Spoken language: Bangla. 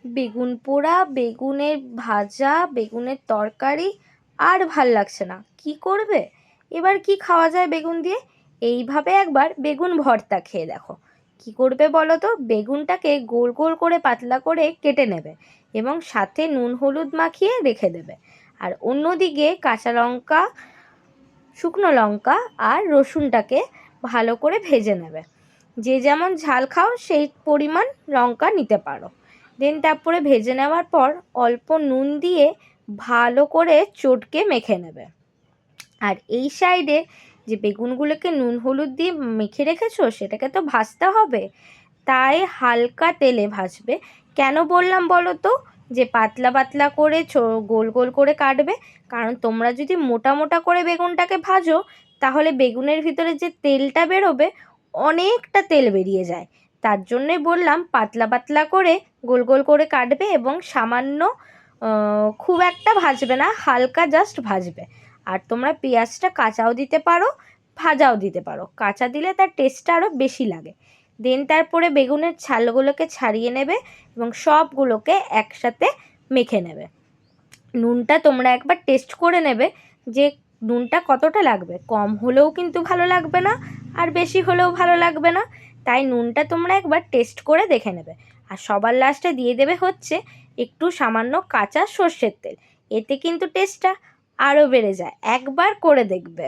বেগুন পোড়া, বেগুনের ভাজা, বেগুনের তরকারি আর ভাল লাগছে না, কি করবে? এবার কি খাওয়া যায় বেগুন দিয়ে? এইভাবে একবার বেগুন ভর্তা খেয়ে দেখো। কি করবে বলো তো? বেগুনটাকে গোল গোল করে পাতলা করে কেটে নেবে এবং সাথে নুন হলুদ মাখিয়ে রেখে দেবে। আর অন্যদিকে কাঁচা লঙ্কা, শুকনো লঙ্কা আর রসুনটাকে ভালো করে ভেজে নেবে। যে যেমন ঝাল খাও সেই পরিমাণ লঙ্কা নিতে পারো। দেন তারপরে ভেজে নেওয়ার পর অল্প নুন দিয়ে ভালো করে চটকে মেখে নেবে। আর এই সাইডে যে বেগুনগুলোকে নুন হলুদ দিয়ে মেখে রেখেছো সেটাকে তো ভাজতে হবে, তাই হালকা তেলে ভাজবে। কেন বললাম বলো তো যে পাতলা পাতলা করে গোল গোল করে কাটবে? কারণ তোমরা যদি মোটা মোটা করে বেগুনটাকে ভাজো তাহলে বেগুনের ভিতরে যে তেলটা বেরোবে অনেকটা তেল বেরিয়ে যায়। তার জন্যই বললাম পাতলা পাতলা করে গোল গোল করে কাটবে এবং সামান্য খুব একটা ভাজবে না, হালকা জাস্ট ভাজবে। আর তোমরা পেঁয়াজটা কাঁচাও দিতে পারো, ভাজাও দিতে পারো। কাঁচা দিলে তার টেস্টটা আরও বেশি লাগে। দেন তারপরে বেগুনের ছালগুলোকে ছাড়িয়ে নেবে এবং সবগুলোকে একসাথে মেখে নেবে। নুনটা তোমরা একবার টেস্ট করে নেবে যে নুনটা কতটা লাগবে। কম হলেও কিন্তু ভালো লাগবে না, আর বেশি হলেও ভালো লাগবে না। তাই নুনটা তোমরা একবার টেস্ট করে দেখে নেবে। আর সবার লাস্টে দিয়ে দেবে হচ্ছে একটু সামান্য কাঁচা সর্ষের তেল। এতে কিন্তু টেস্টটা আরও বেড়ে যায়, একবার করে দেখবে।